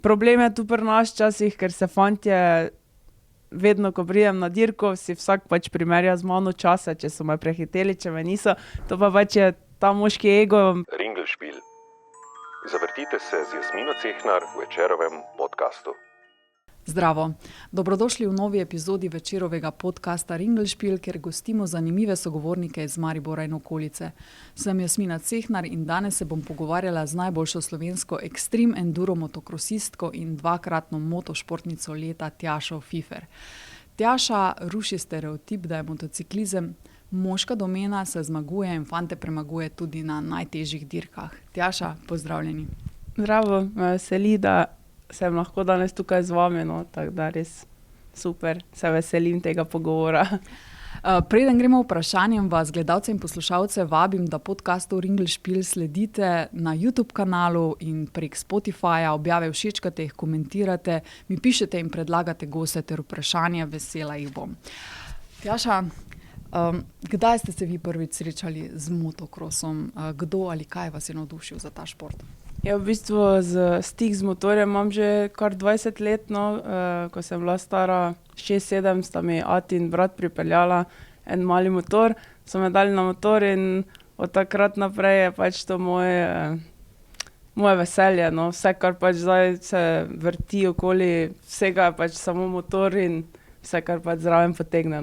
Problem je tu pri nas včasih, ker se fantje vedno, ko pridem na dirko, si vsak pač primerja z mano časa, če so me prehiteli, če me niso. To pa pač je ta moški ego. Ringelšpil. Zavrtite se z Jasmino Cehnar v Večerovem podkastu. Zdravo, dobrodošli v novi epizodi Večerovega podcasta Ringelšpil, kjer gostimo zanimive sogovornike iz Maribora in okolice. Sem Jasmina Cehnar in danes se bom pogovarjala z najboljšo slovensko extreme enduro motokrosistko in dvakratno motošportnico leta Tjašo Fifer. Tjaša ruši stereotip, da je motociklizem moška domena, se zmaguje in fante premaguje tudi na najtežjih dirkah. Tjaša, pozdravljeni. Zdravo, me veseli, da sem lahko danes tukaj z vami, tako da res super, se veselim tega pogovora. Preden gremo vprašanjem, vas gledalce in poslušalce vabim, da podcastu Ringelšpil sledite na YouTube kanalu in prek Spotifyja, objave všečkate, jih komentirate, mi pišete in predlagate goste ter vprašanja, vesela jih bom. Tjaša, kdaj ste se vi prvič srečali z motokrosom? Kdo ali kaj vas je navdušil za ta šport? Ja, v bistvu stik z motorjem imam že kar 20 let, ko sem bila stara 6-7, sta mi ati in brat pripeljala en mali motor, so me dali na motor in od takrat naprej je pač to moje veselje, Vse, kar pač zdaj se vrti okoli, vsega je pač samo motor in vse, kar pač zraven potegne,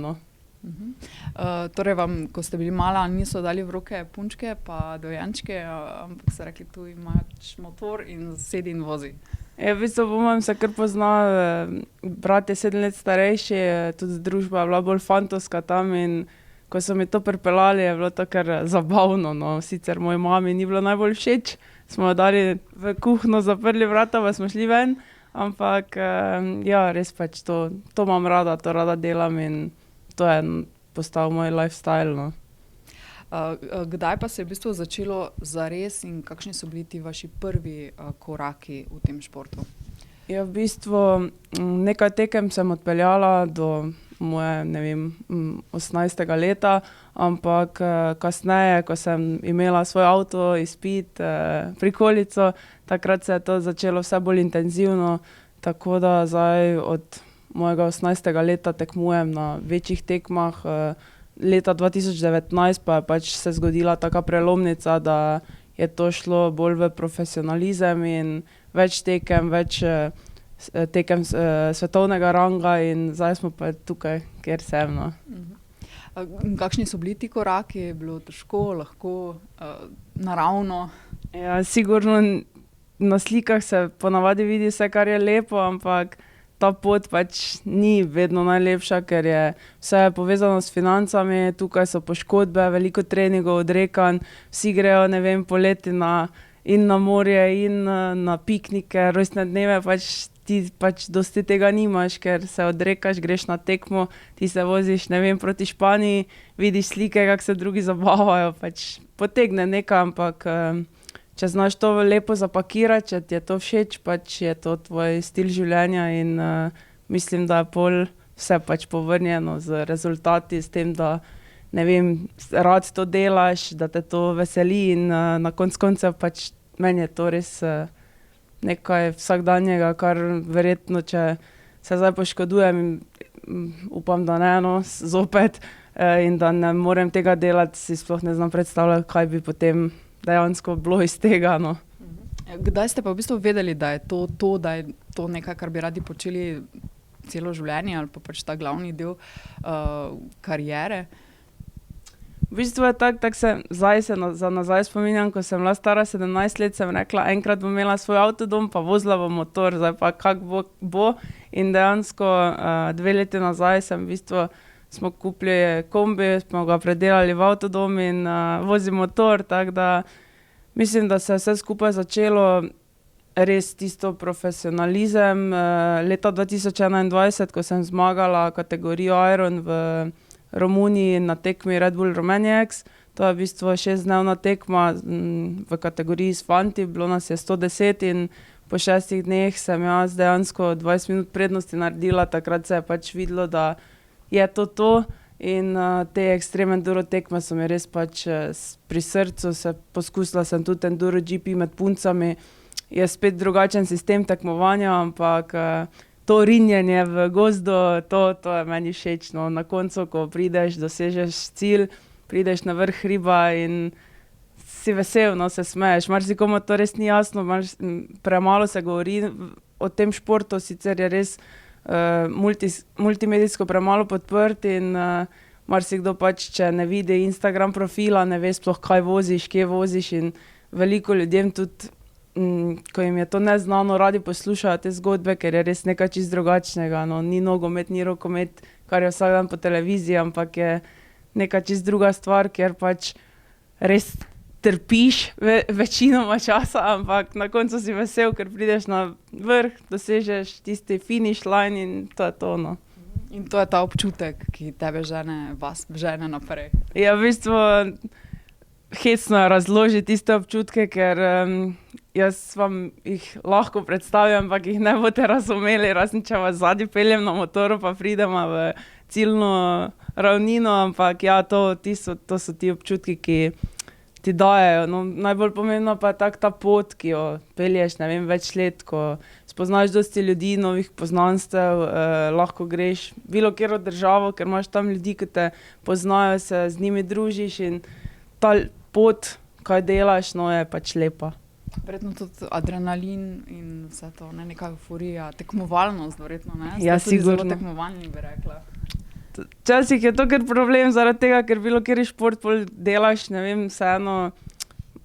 Torej vam, ko ste bili mala, niso dali v roke punčke pa dojenčke, ampak ste rekli, tu imaš motor in sedi in vozi. Ja, v bistvu po mojem se kar pozna, brat je 7 let starejši, tudi družba je bila bolj fantovska tam in ko so mi to pripeljali, je bilo to kar zabavno, Sicer moji mami ni bilo najbolj všeč, smo jo dali v kuhinjo, zaprli vrata, pa smo šli ven, ampak ja, res pač to imam rada, to rada delam in to je postal moj lifestyle, Kdaj pa se je v bistvu začelo zares in kakšni so bili ti vaši prvi koraki v tem športu? Ja, v bistvu nekaj tekem sem odpeljala do moje, 18. leta, ampak kasneje, ko sem imela svoj avto, izpit, prikolico, takrat se je to začelo vse bolj intenzivno, tako da zdaj od mojega 18. leta tekmujem na večjih tekmah. Leta 2019 pa je pač se zgodila taka prelomnica, da je to šlo bolj v profesionalizem in več tekem svetovnega ranga in zdaj smo pa tukaj, kjer sem, Kakšni so bili ti koraki? Je bilo težko, lahko, naravno? Ja, sigurno na slikah se ponavadi vidi vse, kar je lepo, ampak ta pot pač ni vedno najlepša, ker je vse povezano s financami, tukaj so poškodbe, veliko treningov, odrekanj, vsi grejo, poleti in na morje in na piknike, rojstne dneve, ti pač dosti tega nimaš, ker se odrekaš, greš na tekmo, ti se voziš, proti Španiji, vidiš slike, kako se drugi zabavajo, pač potegne nekaj, ampak če znaš to lepo zapakirati, če ti je to všeč, pač je to tvoj stil življenja in mislim, da je pol vse pač povrnjeno z rezultati, s tem, da rad to delaš, da te to veseli in na koncev pač meni je to res nekaj vsakdanjega, kar verjetno, če se zdaj poškodujem, upam, da ne, zopet, in da ne morem tega delati, si sploh ne znam predstavljati, kaj bi potem dejansko bilo iz tega, Kdaj ste pa v bistvu vedeli, da je da je to nekaj, kar bi radi počeli celo življenje ali pa pač ta glavni del kariere? V bistvu je tako se za nazaj spominjam, ko sem bila stara 17 let, sem rekla, enkrat bom imela svoj avtodom, pa vozila bom motor, zdaj pa kako bo. In dejansko 2 leti nazaj smo kupili kombi, smo ga predelali v avtodom in vozim motor, tako da mislim, da se je vse skupaj začelo res tisto profesionalizem. Leta 2021, ko sem zmagala kategorijo Iron v Romuniji na tekmi Red Bull Romania X, to je v bistvu 6-dnevna tekma v kategoriji s fanti, bilo nas je 110 in po 6 dneh sem jaz dejansko 20 minut prednosti naredila, takrat se je pač videlo, da je to in te extreme enduro tekme so mi res pač pri srcu, poskusila sem tudi enduro GP med puncami je spet drugačen sistem tekmovanja, ampak to rinjenje v gozdu, to je meni všeč. No. Na koncu, ko prideš, dosežeš cilj, prideš na vrh hriba in si vesel, no, se smeješ. Marsikomu to res ni jasno, premalo se govori o tem športu, sicer je res multimedijsko premalo podprt in marsikdo pač, če ne vidi Instagram profila, ne ve sploh, kaj voziš, kje voziš in veliko ljudem tudi, ko jim je to neznano, radi poslušajo te zgodbe, ker je res nekaj čisto drugačnega. No, ni nogomet, ni rokomet, kar je vsak dan po televiziji, ampak je neka čisto druga stvar, kjer pač res trpiš večinoma časa, ampak na koncu si vesel, ker prideš na vrh, dosežeš tisti finish line in to je to. No. In to je ta občutek, ki tebe vas žene naprej. Ja, v bistvu hecno je razložiti tiste občutke, ker jaz vam jih lahko predstavljam, ampak jih ne boste razumeli, razen če vas zadnji peljem na motoru, pa pridemo v ciljno ravnino, ampak ja, to so ti občutki, ki ti dajejo. No, najbolj pomembno pa je ta pot, ki jo pelješ, ne vem, več let, ko spoznaš dosti ljudi, novih poznanstev, lahko greš bilo kjero državo, ker imaš tam ljudi, ki te poznajo, se z njimi družiš in ta pot, kaj delaš, no, je pač lepa. Verjetno tudi adrenalin in vse to, ne, neka euforija, tekmovalnost, verjetno, ne? Ja, sigurno. Zelo tekmovalni, bi rekla. Včasih je to kar problem zaradi tega, ker bilo kjer šport pol delaš, ne vem, vseeno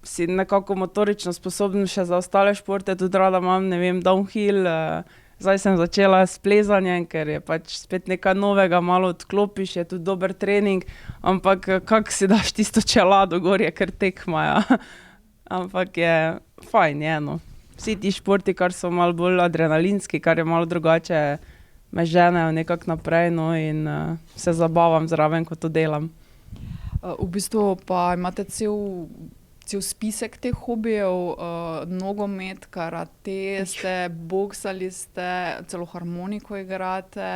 si nekako motorično sposoben še za ostale športe, tudi rada imam, ne vem, downhill, zdaj sem začela s plezanjem, ker je pač spet nekaj novega, malo odklopiš, je tudi dober trening, ampak kako si daš tisto čelado gor, je kar tekma, ja. Ampak je fajn, je, no. Vsi ti športi, kar so malo bolj adrenalinski, kar je malo drugače, me ženejo nekako naprej, no, in se zabavam zraven, ko to delam. V bistvu pa imate cel spisek teh hobijev, nogomet, karate, ste boksali, ste celo harmoniko igrate,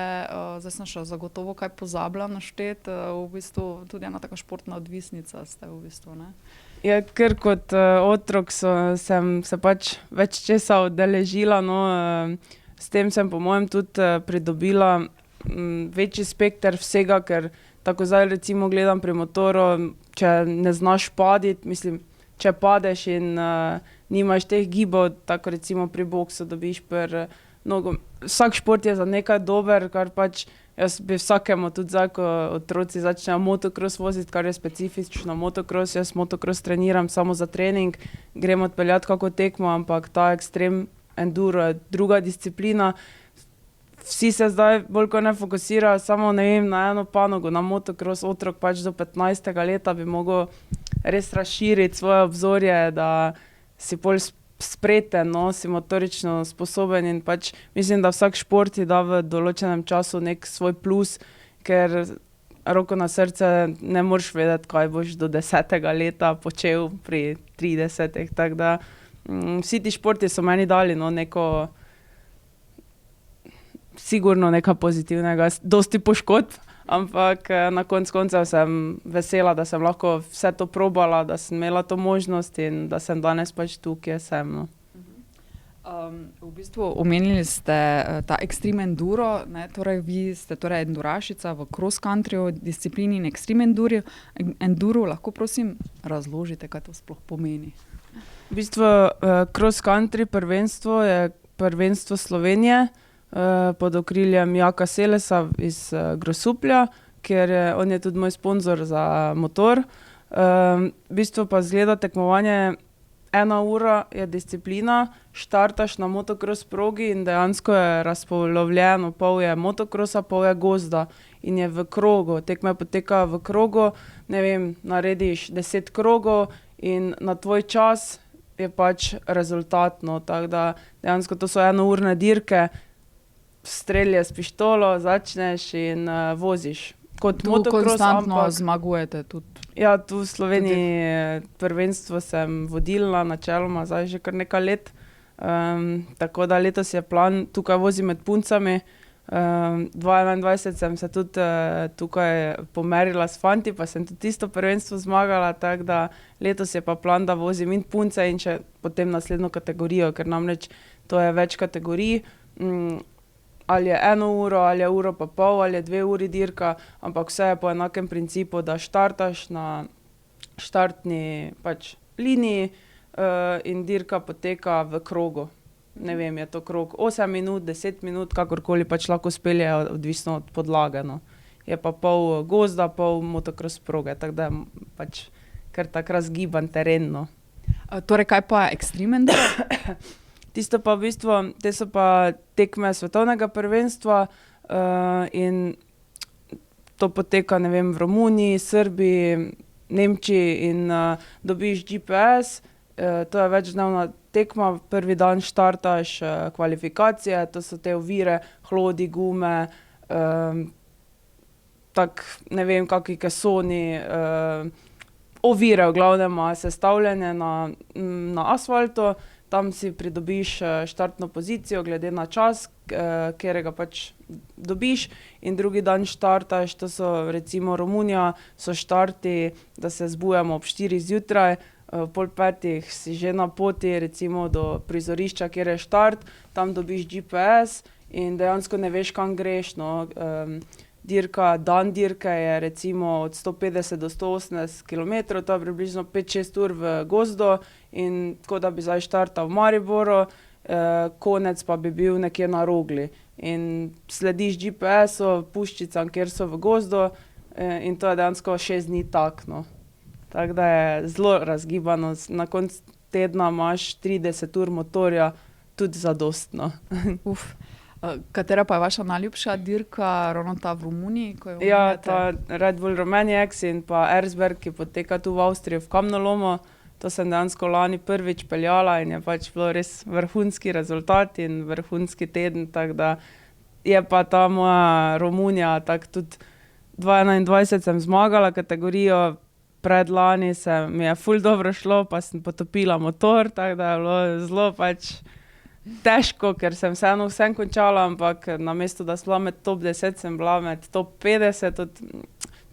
zdaj sem še zagotovo kaj pozabila našteti, v bistvu tudi ena taka športna odvisnica ste v bistvu, ne? Ja, ker kot otrok sem se pač več česa udeležila, no, s tem sem po mojem tudi pridobila večji spekter vsega, ker tako zdaj recimo gledam pri motoru, če ne znaš paditi, mislim, če padeš in nimaš teh gibov, tako recimo pri boksu dobiš vsak šport je za nekaj dober, kar pač jaz bi vsakemu tudi zdaj, ko otroci začnejo motocross voziti, kar je specifično motocross, jaz motocross treniram samo za trening, grem odpeljati kako tekmo, ampak ta ekstrem enduro je druga disciplina. Vsi se zdaj bolj ko ne fokusirajo samo, ne vem, na eno panogo, na motocross, otrok pač do 15. leta bi mogel res razširiti svoje obzorje, da si bolj spreten, no, si motorično sposoben in pač mislim, da vsak šport ti da v določenem času nek svoj plus, ker roko na srce ne moreš vedeti, kaj boš do 10. leta počel pri 30. Tako da vsi ti športi so meni dali, no, neko sigurno nekaj pozitivnega, dosti poškodb, ampak na koncev sem vesela, da sem lahko vse to probala, da sem imela to možnost in da sem danes pač tu, kjer sem. No. V bistvu omenili ste ta extreme enduro, ne, torej vi ste torej endurašica v cross country disciplini in extreme enduro, lahko prosim razložite, kaj to sploh pomeni? V bistvu cross country prvenstvo je prvenstvo Slovenije, pod okriljem Jaka Selesa iz Grosuplja, ker on je tudi moj sponzor za motor. V bistvu pa zgleda tekmovanje 1 ura je disciplina, štartaš na motocross progi in dejansko je razpolovljeno, pol je motocrossa, pol je gozda in je v krogu, tekme potekajo v krogu, ne vem, narediš 10 krogov in na tvoj čas je pač rezultatno, tako da dejansko to so 1-urne dirke, strelje s pištolo, začneš in voziš. Kot tu motocross, konstantno zmagujete tudi. Ja, tu v Sloveniji prvenstvo sem vodila načeloma, zdaj že kar nekaj let. Tako da letos je plan, tukaj vozim med puncami, 2021 sem se tudi tukaj pomerila s fanti, pa sem tudi tisto prvenstvo zmagala, tako da letos je pa plan, da vozim in punce in še potem naslednjo kategorijo, ker namreč to je več kategorij, ali je 1 uro, ali je 1,5 ure, ali je 2 uri dirka, ampak vse je po enakem principu, da štartaš na štartni pač liniji in dirka poteka v krogu. Ne vem, je to krog 8 minut, 10 minut, kakorkoli pač lahko speljejo, odvisno od podlage, no. Je pa pol gozda, pol motocross proge, tako da je pač kar tak razgiban teren, no. Torej, kaj pa Extreme Enduro? Tisto pa v bistvu, te so pa tekme svetovnega prvenstva in to poteka, ne vem, v Romuniji, Srbiji, Nemčiji in dobiš GPS, to je večdnevna tekma, prvi dan štartaš kvalifikacije, to so te ovire, hlodi, gume, ne vem, kaki kesoni, ovire v glavnem sestavljene na asfaltu, tam si pridobiš štartno pozicijo glede na čas, katerega pač dobiš in drugi dan štartaš, to so recimo Romunija, so štarti, da se zbujamo ob 4 zjutraj, pol 5 si že na poti recimo do prizorišča, kjer je štart, tam dobiš GPS in dejansko ne veš, kam greš, no. Dan dirke je recimo od 150 do 180 kilometrov, to je približno 5-6 ur v gozdu in tako da bi zdaj štartal v Mariboru, konec pa bi bil nekje na Rogli. In slediš GPS-u, puščicam, kjer so v gozdu in to je dejansko 6 dni tak, no. Tako da je zelo razgibano, na koncu tedna imaš 30 ur motorja, tudi zadostno. Katera pa je vaša najljubša dirka, ravno ta v Romuniji? Ja, ta Red Bull Romania X in pa Erzberg, ki poteka tu v Avstriji v Kamnolomu. To sem dejansko lani prvič peljala in je pač bilo res vrhunski rezultat in vrhunski teden, tako da je pa ta moja Romunija, tako tudi 2021 sem zmagala kategorijo, predlani mi je ful dobro šlo, pa sem potopila motor, tako da je bilo zelo pač težko, ker sem vseeno vsem končala, ampak namesto, da sem bila med top 10, sem bila med top 50,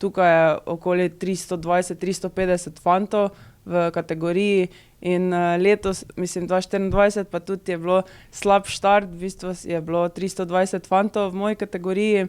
tukaj je okoli 320-350 fantov v kategoriji in letos, mislim 2024, pa tudi je bilo slab štart, v bistvu je bilo 320 fantov v moji kategoriji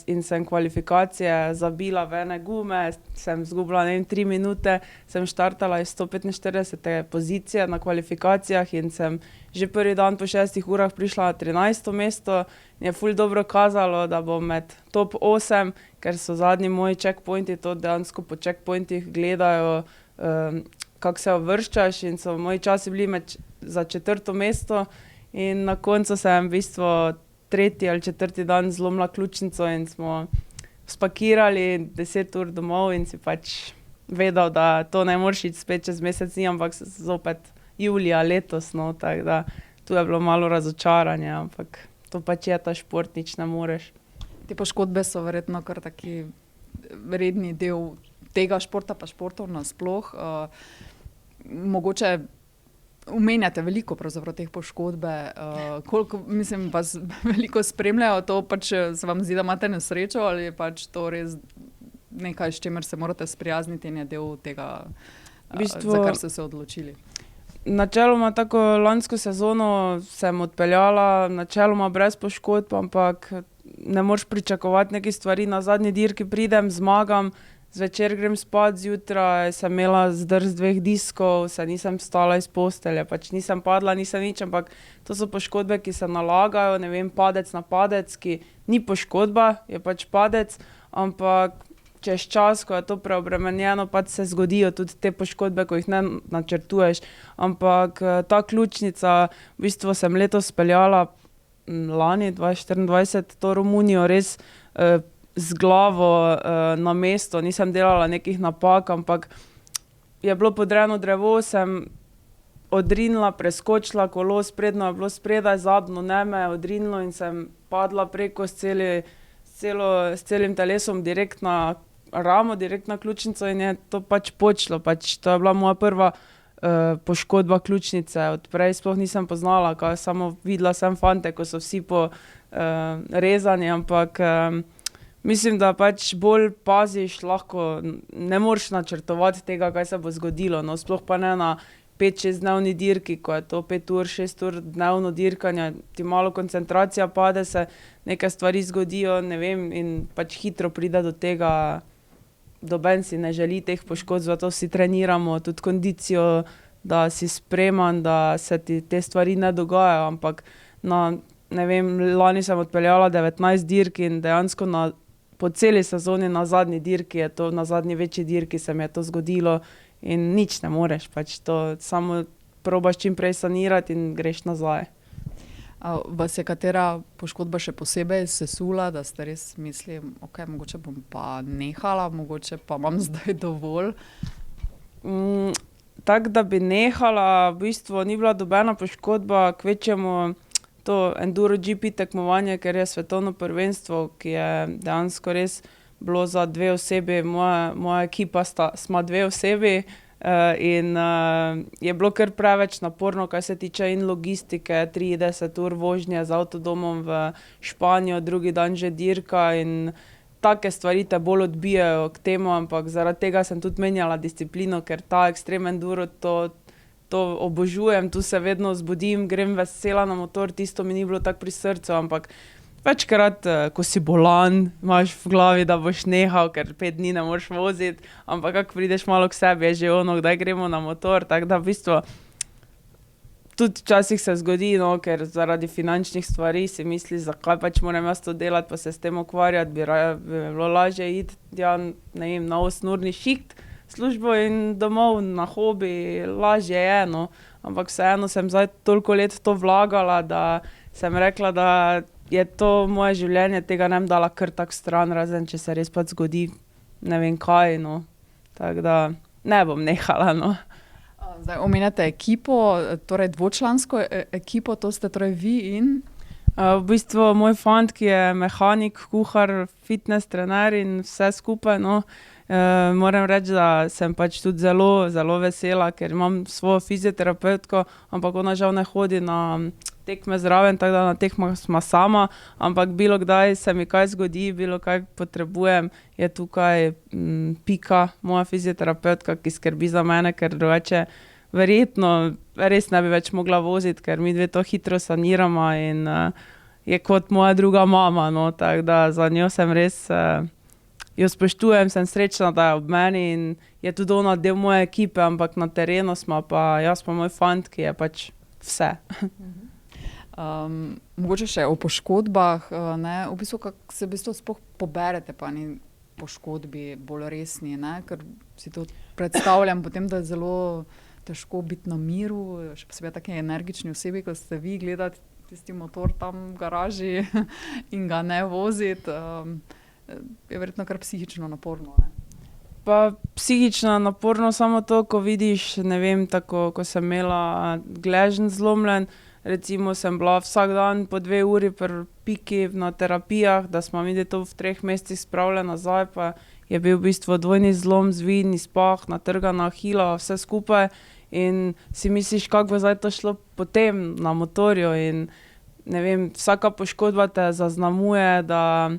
in sem kvalifikacije zabila v ene gume, sem izgubila, ne vem, 3 minute, sem štartala iz 145. pozicije na kvalifikacijah in sem že prvi dan po 6 urah prišla na 13. mesto in je ful dobro kazalo, da bom med top 8, ker so zadnji moji checkpointi, to dejansko po checkpointih gledajo, kako se uvrščaš in so moji časi bili za 4. mesto in na koncu sem v bistvu 3. ali 4. dan zlomila ključnico in smo spakirali 10 ur domov in si pač vedel, da to ne moreš iti spet čez mesec dni, ampak zopet julija letos, no, tako da tu je bilo malo razočaranje, ampak to pač je ta šport, nič ne moreš. Te poškodbe so verjetno kar taki redni del tega športa, pa športov nasploh. Mogoče omenjate veliko pravzaprav teh poškodbe, koliko, mislim, vas veliko spremljajo, to pač se vam zdi, da imate nesrečo ali je pač to res nekaj, s čimer se morate sprijazniti in je del tega, za kar ste se odločili? Načeloma tako lansko sezono sem odpeljala, načeloma brez poškodb, ampak ne moreš pričakovati nekih stvari, na zadnji dirki pridem, zmagam, zvečer grem spat, zjutraj sem imela zdrs 2 diskov, se nisem vstala iz postelje, pač nisem padla, nisem nič, ampak to so poškodbe, ki se nalagajo, ne vem, padec na padec, ki ni poškodba, je pač padec, ampak čez čas, ko je to preobremenjeno, pač se zgodijo tudi te poškodbe, ko jih ne načrtuješ, ampak ta ključnica, v bistvu sem letos speljala lani 2024 to Romunijo res z glavo na mesto, nisem delala nekih napak, ampak je bilo podrejeno drevo, sem odrinila, preskočila kolo, sprednjo je bilo spredaj, zadnjo ne me je odrinilo in sem padla preko s celim telesom direkt na ramo, direkt na ključnico in je to pač počlo, pač to je bila moja prva poškodba ključnice. Odprej sploh nisem poznala, samo videla sem fante, ko so vsi po rezanju, ampak mislim, da pač bolj paziš, lahko ne moreš načrtovati tega, kaj se bo zgodilo. No, sploh pa ne na 5-6 dnevni dirki, ko je to 5 ur, 6 ur dnevno dirkanje, ti malo koncentracija pade, se neke stvari zgodijo, ne vem, in pač hitro pride do tega, doben si ne želi teh poškodb, zato si treniramo tudi kondicijo, da si spreman, da se ti te stvari ne dogajajo, ampak ne vem, lani sem odpeljala 19 dirk in dejansko po celi sezoni na zadnji dirki je to, na zadnji večji dirki se mi je to zgodilo in nič ne moreš, pač to samo probaš čim prej sanirati in greš nazaj. Vas je katera poškodba še posebej sesula, da ste res mislili, ok, mogoče bom pa nehala, mogoče pa imam zdaj dovolj? Tako, da bi nehala, v bistvu ni bila dobena poškodba, kvečjemu to Enduro GP tekmovanje, ker je svetovno prvenstvo, ki je dejansko res bilo za 2 osebi, moja ekipa smo 2 osebi, in je bilo kar preveč naporno, kaj se tiče in logistike, 30 ur vožnje z avtodomom v Španijo, drugi dan že dirka in take stvari te bolj odbijajo k temu, ampak zaradi tega sem tudi menjala disciplino, ker ta ekstrem enduro, to obožujem, tu se vedno zbudim, grem vesela na motor, tisto mi ni bilo tako pri srcu, ampak večkrat, ko si bolan, imaš v glavi, da boš nehal, ker 5 dni ne moreš voziti, ampak kako prideš malo k sebi, je že ono, kdaj gremo na motor, tako da v bistvu tudi včasih se zgodi, no, ker zaradi finančnih stvari si misliš, zakaj pač moram jaz to delati, pa se s tem ukvarjati, bi bilo lažje iti ne vem, na 8-urni šiht službo in domov na hobi, lažje je, no, ampak vseeno sem zdaj toliko let to vlagala, da sem rekla, da je to moje življenje, tega ne bom dala kar tako stran, razen če se res pač zgodi ne vem kaj, no. Tako da ne bom nehala, no. Zdaj omenjate ekipo, torej dvočlansko ekipo, to ste torej vi in? V bistvu moj fant, ki je mehanik, kuhar, fitness trener in vse skupaj, no. Moram reči, da sem pač tudi zelo, zelo vesela, ker imam svojo fizioterapevtko, ampak ona žal ne hodi na tekme zraven, tako da na tekmah sva sama, ampak bilo kdaj se mi kaj zgodi, bilo kaj potrebujem, je tukaj Pika, moja fizioterapevtka, ki skrbi za mene, ker drugače verjetno res ne bi več mogla voziti, ker mi dve to hitro saniramo in je kot moja druga mama, no, tako da za njo sem res, jo spoštujem, sem srečna, da je ob meni in je tudi ona del moje ekipe, ampak na terenu smo pa jaz pa moj fant, ki je pač vse. Mogoče še o poškodbah, ne, v bistvu, kako se v bistvu sploh poberete pa ni poškodbi bolj resni, ne, ker si to predstavljam potem, da je zelo težko biti na miru, še posebej taki energični osebi, ko ste vi gledati tisti motor tam v garaži in ga ne voziti, je verjetno kar psihično naporno, ne? Pa psihično naporno samo to, ko vidiš, ne vem, tako, ko sem imela gleženj zlomljen, recimo sem bila vsak dan po 2 uri pri Piki na terapijah, da smo mi to v 3 mesecih spravili nazaj, pa je bil v bistvu dvojni zlom, zvin, izpah, natrgana ahila, vse skupaj in si misliš, kako bo zdaj to šlo potem na motorju in ne vem, vsaka poškodba te zaznamuje, da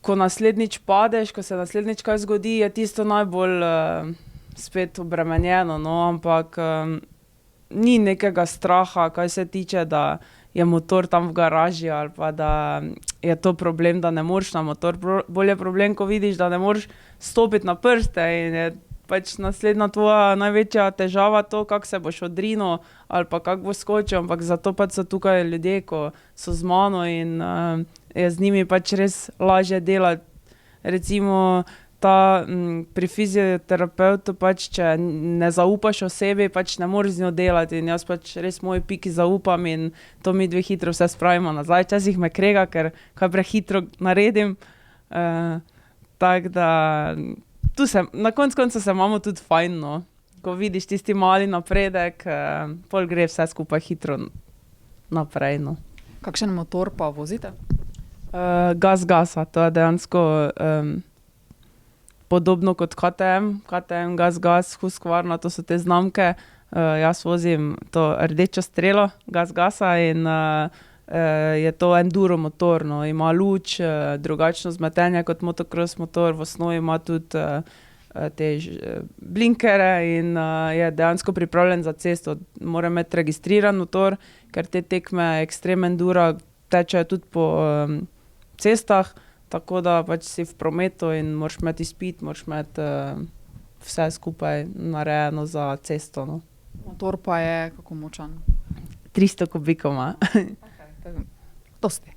ko naslednjič padeš, ko se naslednjič kaj zgodi, je tisto najbolj spet obremenjeno, no, ampak ni nekega straha, kaj se tiče, da je motor tam v garaži ali pa da je to problem, da ne moreš na motor. Bolj je problem, ko vidiš, da ne moreš stopiti na prste in je pač naslednja tvoja največja težava to, kako se boš odrinil ali pa kako boš skočil, ampak zato pač so tukaj ljudje, ko so z mano in je z njimi pač res lažje delati. Recimo pri fizioterapevtu pač, če ne zaupaš osebi, pač ne moreš z njo delati in jaz pač res moji Piki zaupam in to mi dve hitro vse spravimo nazaj. Včasih me krega, ker kaj prehitro naredim, tako da na koncu se imamo tudi fajn, no. Ko vidiš tisti mali napredek, pol gre vse skupaj hitro naprej, no. Kakšen motor pa vozite? Gasa, to je dejansko podobno kot KTM, KTM, Gas, Husqvarna, to so te znamke. Jaz vozim to rdečo strelo, Gasa in je to enduro motor, no. Ima luč, drugačno zmetenje kot motocross motor, v osnovi ima tudi te blinkere in je dejansko pripravljen za cesto. Mora imeti registriran motor, ker te tekme Extreme Endura tečejo tudi po cestah, tako da pač si v prometu in moraš imeti izpit, moraš imeti vse skupaj narejeno za cesto, no. Motor pa je kako močan? 300 kubikov ima. Dosti.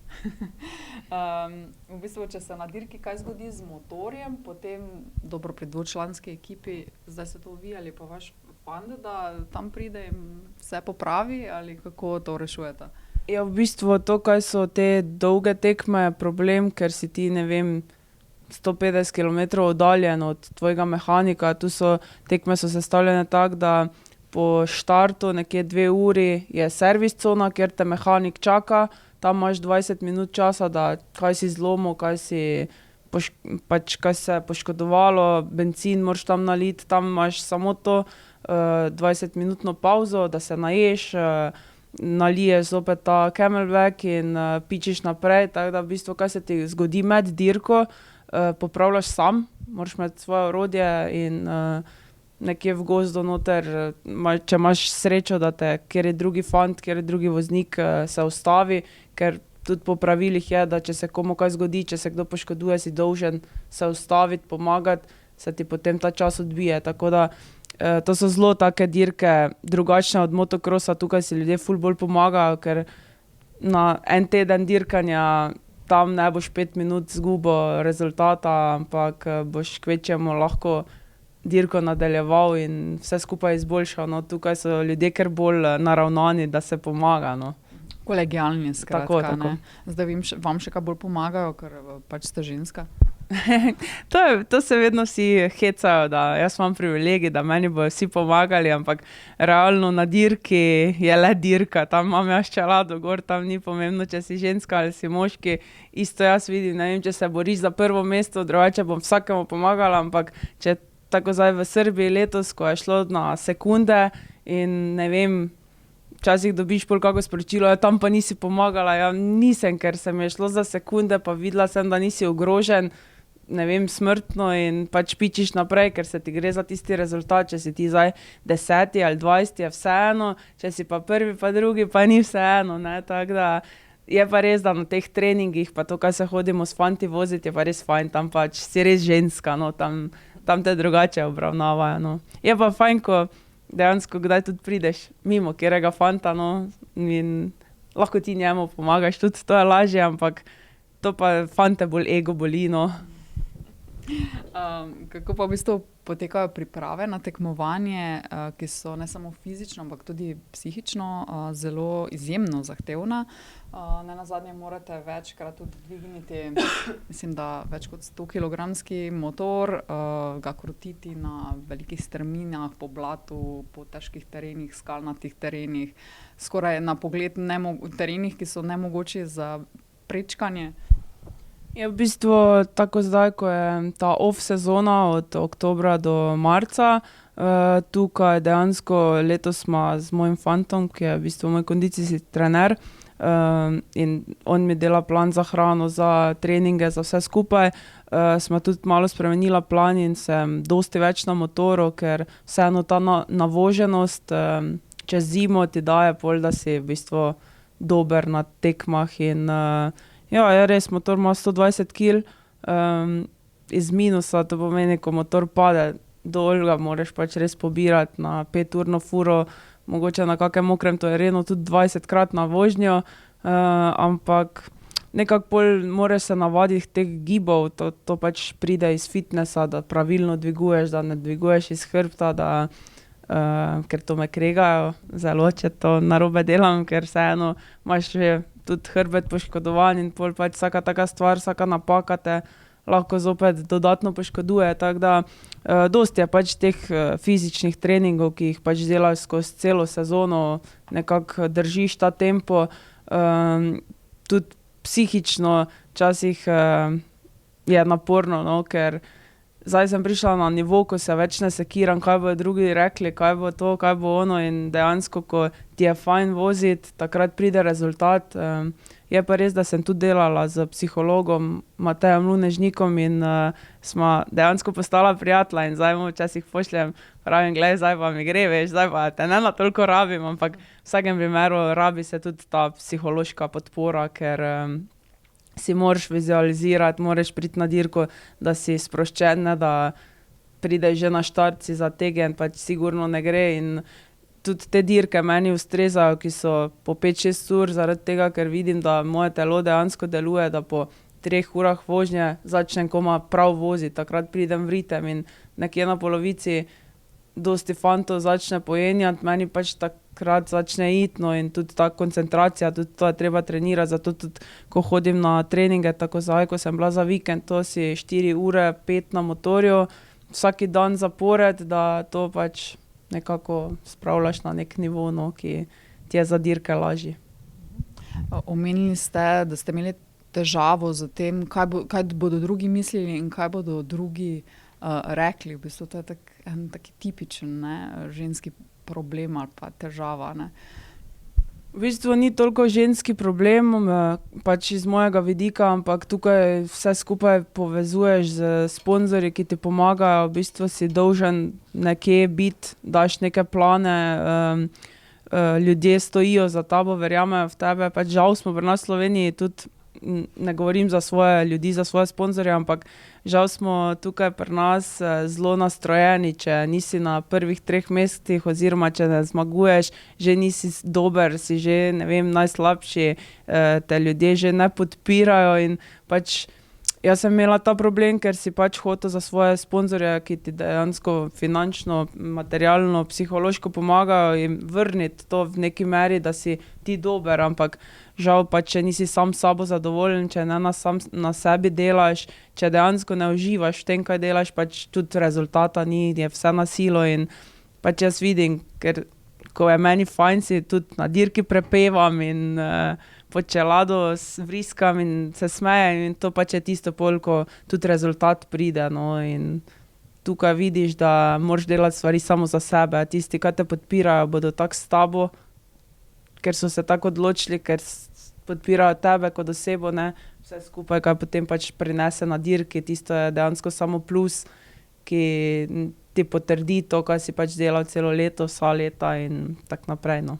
V bistvu, če se na dirki kaj zgodi z motorjem, potem dobro pri dvočlanski ekipi, zdaj se to vi ali pa vaš fant, da tam pride in vse popravi, ali kako to rešujete? Ja, v bistvu to, kaj so te dolge tekme, je problem, ker si ti, ne vem, 150 km oddaljen od tvojega mehanika. Tu so tekme so sestavljene tako, da po štartu nekje 2 uri je servis cona, kjer te mehanik čaka. Tam imaš 20 minut časa, da kaj si zlomil, kaj se je poškodovalo, bencin moraš tam naliti, tam imaš samo to 20-minutno pavzo, da se naješ, naliješ zopet ta Camelback in pičiš naprej, tako da v bistvu, kaj se ti zgodi med dirko, popravljaš sam, moraš imeti svoje orodje in nekje v gozdu noter, če imaš srečo, da te kjer je drugi fant, kjer je drugi voznik, se ustavi, ker tudi po pravilih je, da če se komu kaj zgodi, če se kdo poškoduje, si dolžen se ustaviti, pomagati, se ti potem ta čas odbije, tako da to so zelo take dirke, drugačne od motocrossa, tukaj si ljudje ful bolj pomagajo, ker na en teden dirkanja tam ne boš 5 minut izgubil rezultata, ampak boš kvečjemu lahko dirko nadaljeval in vse skupaj izboljšal, no. Tukaj so ljudje kar bolj naravnani, da se pomaga, no. Kolegialni, skratka, Tako. ne. Zdaj vam še kaj bolj pomagajo, ker pač ste ženska? To se vedno vsi hecajo, da jaz imam privilegij, da meni bojo vsi pomagali, ampak realno na dirki je le dirka, tam imam jaz čelado gor, tam ni pomembno, če si ženska ali si moški, isto jaz vidim, ne vem, če se boriš za prvo mesto, drugače bom vsakemu pomagala, ampak če tako zdaj v Srbiji letos, ko je šlo na sekunde in ne vem, včasih dobiš pol kako sporočilo, ja, tam pa nisi pomagala, ja, nisem, ker se mi je šlo za sekunde, pa videla sem, da nisi ogrožen, ne vem, smrtno in pač pičiš naprej, ker se ti gre za tisti rezultat, če si ti zdaj 10 ali 20, je vseeno, če si pa prvi pa drugi, pa ni vseeno, ne, tako da je pa res, da na teh treningih, pa to, kaj se hodimo s fanti voziti, je pa res fajn, tam pač si res ženska, no, tam te drugače obravnavajo, no. Je pa fajn, ko dejansko kdaj tudi prideš mimo kjerega fanta, no, in lahko ti njemu pomagaš, tudi to je lažje, ampak to pa fante bolj ego boli, no. Kako pa v bistvu potekajo priprave na tekmovanje, ki so ne samo fizično, ampak tudi psihično zelo izjemno zahtevna. Nenazadnje morate večkrat tudi dvigniti, mislim, da več kot 100-kilogramski motor, ga krutiti na velikih strminah, po blatu, po težkih terenih, skalnatih terenih, skoraj na pogled terenih, ki so nemogoči za prečkanje. Je v bistvu tako zdaj, ko je ta off sezona od oktobra do marca, tukaj dejansko letos sva z mojim fantom, ki je v bistvu moj kondicijski trener, in on mi dela plan za hrano, za treninge, za vse skupaj, sva tudi malo spremenila plan in sem dosti več na motoru, ker vseeno ta navoženost čez zimo ti daje pol, da si v bistvu dober na tekmah in ja, je res, motor ima 120 kil, iz minusa, to pomeni, ko motor pade dol, ga moraš pač res pobirati na 5-urno furo, mogoče na kakem mokrem terenu tudi 20-krat na vožnjo, ampak nekako pol moraš se navaditi teh gibov, to pač pride iz fitnessa, da pravilno dviguješ, da ne dviguješ iz hrbta, da ker to me kregajo zelo, če to narobe delam, ker vseeno imaš tudi hrbet poškodovan in pol pač vsaka taka stvar, vsaka napaka te lahko zopet dodatno poškoduje, tako da dosti je pač teh fizičnih treningov, ki jih pač delaš skozi celo sezono, nekako držiš ta tempo, tudi psihično včasih je naporno, no, ker zdaj sem prišla na nivo, ko se več ne sekiram, kaj bodo drugi rekli, kaj bo to, kaj bo ono in dejansko, ko ti je fajn voziti, takrat pride rezultat. Je pa res, da sem tudi delala z psihologom Matejem Lunežnikom in smo dejansko postala prijatelja in zdaj mu včasih pošljem, pravim, glej, zdaj pa mi gre, veš, zdaj pa te ne toliko rabim, ampak v vsakem primeru rabi se tudi ta psihološka podpora, ker si moraš vizualizirati, moraš priti na dirko, da si sproščen, ne, da prideš že na štart, si zategen, pač sigurno ne gre in tudi te dirke meni ustrezajo, ki so po 5-6 ur, zaradi tega, ker vidim, da moje telo dejansko deluje, da po 3 urah vožnje začnem koma prav voziti, takrat pridem v ritem in nekje na polovici dosti fantov začne pojenjati, meni pač takrat začne iti, no, in tudi ta koncentracija, tudi to je treba trenirati, zato tudi, ko hodim na treninge, tako zdaj, ko sem bila za vikend, to si 4 ure, 5 na motorju, vsaki dan zapored, da to pač nekako spravljaš na nek nivo, no, ki ti je za dirke lažji. Omenili ste, da ste imeli težavo z tem, kaj bodo drugi mislili in kaj bodo drugi rekli. V bistvu to je en taki tipičen, ne, ženski problem ali pa težava, ne. V bistvu ni toliko ženski problem, pač iz mojega vidika, ampak tukaj vse skupaj povezuješ z sponzorji, ki ti pomagajo, v bistvu si dolžen nekje biti, daš neke plane, ljudje stojijo za tabo, verjamejo v tebe, pač žal smo pri nas v Sloveniji tudi, ne govorim za svoje ljudi, za svoje sponzorje, ampak žal smo tukaj pri nas zelo nastrojeni, če nisi na prvih 3 mestih oziroma če ne zmaguješ, že nisi dober, si že, ne vem, najslabši, te ljudje že ne podpirajo in pač jaz sem imela ta problem, ker si pač hotel za svoje sponzorje, ki ti dejansko finančno, materialno, psihološko pomagajo in vrniti to v neki meri, da si ti dober, ampak žal pa, če nisi sam s sabo zadovoljen, če ne na sebi delaš, če dejansko ne uživaš v tem, kaj delaš, pač tudi rezultata ni, je vse na silo in pač jaz vidim, ker ko je meni fajn, si tudi na dirki prepevam in pod čelado vriskam in se smejem in to pač je tisto pol, ko tudi rezultat pride, no, in tukaj vidiš, da moraš delati stvari samo za sebe, tisti, ki te podpirajo, bodo tako s tabo, ker so se tako odločili, ker podpirajo tebe kot osebo, ne, vse skupaj, kaj potem pač prinese na dirki, tisto je dejansko samo plus, ki ti potrdi to, kaj si pač delal celo leto, vsa leta in tako naprej, no.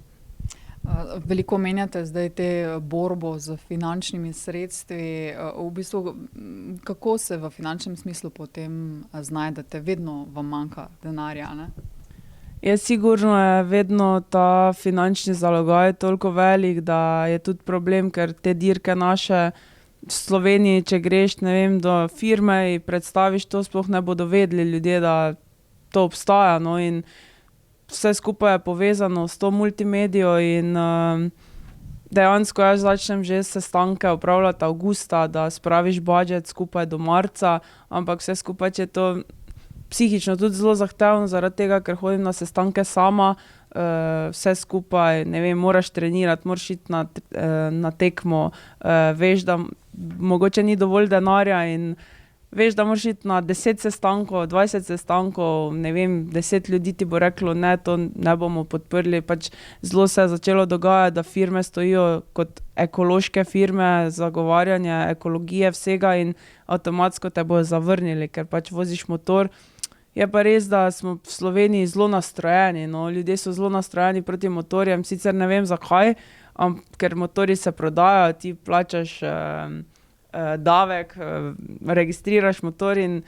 Veliko omenjate zdaj te borbo z finančnimi sredstvi. V bistvu, kako se v finančnem smislu potem znajdete? Vedno vam manjka denarja, ne? Je sigurno je vedno ta finančni zalogaj toliko velik, da je tudi problem, ker te dirke naše v Sloveniji, če greš, ne vem, do firme in predstaviš to, sploh ne bodo vedeli ljudje, da to obstaja, no, in vse skupaj je povezano s to multimedijo in dejansko jaz začnem že sestanke opravljati avgusta, da spraviš budžet skupaj do marca, ampak vse skupaj, če to psihično tudi zelo zahtevno, zaradi tega, ker hodim na sestanke sama, vse skupaj, ne vem, moraš trenirati, moraš iti na tekmo, veš, da mogoče ni dovolj denarja in veš, da moraš iti na 10 sestankov, 20 sestankov, ne vem, 10 ljudi ti bo reklo, ne, to ne bomo podprli, pač zelo se je začelo dogajati, da firme stojijo kot ekološke firme, zagovarjanje ekologije vsega in avtomatsko te bojo zavrnili, ker pač voziš motor. Je pa res, da smo v Sloveniji zelo nastrojeni, no, ljudje so zelo nastrojeni proti motorjem, sicer ne vem zakaj, ker motorji se prodajajo, ti plačaš davek, registriraš motor in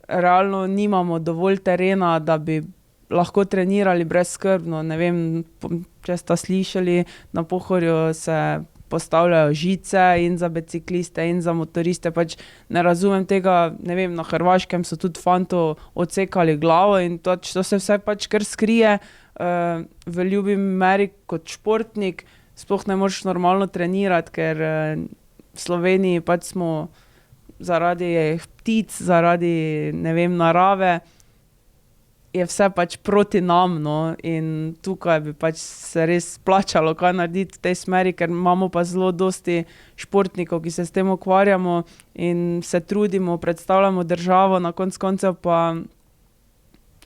realno nimamo dovolj terena, da bi lahko trenirali brezskrbno, ne vem, če ste slišali, na Pohorju se postavljajo žice in za bicikliste in za motoriste, pač ne razumem tega, ne vem, na Hrvaškem so tudi fanto odsekali glavo in to se vse pač kar skrije, v ljubi meri kot športnik, sploh ne moreš normalno trenirati, ker v Sloveniji pač smo zaradi ptic, zaradi, ne vem, narave, je vse pač proti nam, no, in tukaj bi pač se res splačalo kaj narediti v tej smeri, ker imamo pa zelo dosti športnikov, ki se s tem ukvarjamo in se trudimo, predstavljamo državo, na konec koncev pa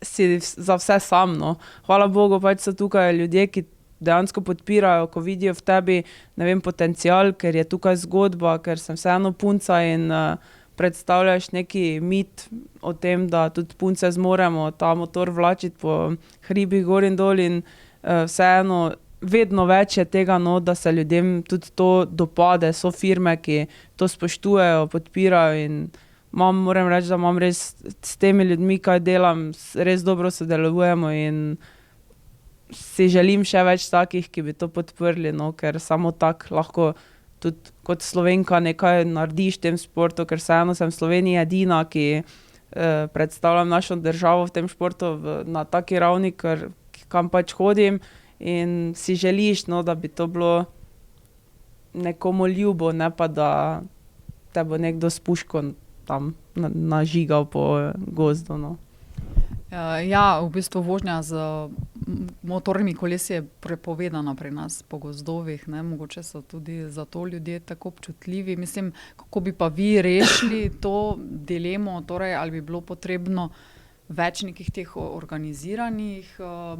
si za vse sam, no. Hvala Bogu, pač so tukaj ljudje, ki dejansko podpirajo, ko vidijo v tebi, ne vem, potencial, ker je tukaj zgodba, ker sem vseeno punca in predstavljaš neki mit o tem, da tudi punce zmoremo ta motor vlačiti po hribih gor in dol in vseeno vedno več je tega, no, da se ljudem tudi to dopade, so firme, ki to spoštujejo, podpirajo in moram reči, da imam res s temi ljudmi, kaj delam, res dobro sodelujemo in si želim še več takih, ki bi to podprli, no, ker samo tak lahko tudi kot Slovenka nekaj narediš v tem sportu, ker vseeno sem v Sloveniji edina, ki predstavljam našo državo v tem športu na taki ravni, kam pač hodim in si želiš, no, da bi to bilo nekomu ljubo, ne pa da te bo nekdo s puško tam nažigal po gozdu, no. Ja, v bistvu vožnja z motornimi kolesi je prepovedana pri nas po gozdovih, ne, mogoče so tudi zato ljudje tako občutljivi. Mislim, kako bi pa vi rešili to dilemo, torej ali bi bilo potrebno več nekih teh organiziranih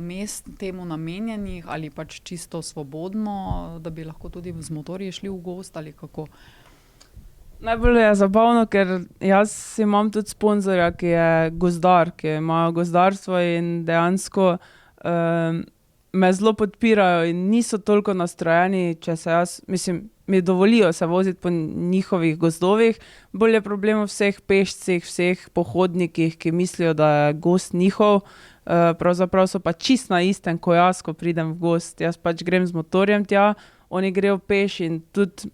mest temu namenjenih ali pač čisto svobodno, da bi lahko tudi z motorji šli v gozd ali kako? Najbolj je zabavno, ker jaz imam tudi sponzorja, ki je gozdar, ki imajo gozdarstvo in dejansko me zelo podpirajo in niso toliko nastrojeni, če se jaz, mislim, mi dovolijo se voziti po njihovih gozdovih, bolj je problem v vseh pešcih, vseh pohodnikih, ki mislijo, da je gozd njihov, pravzaprav so pa čist na istem, ko jaz, ko pridem v gozd. Jaz pač grem z motorjem tja, oni grejo peš in tudi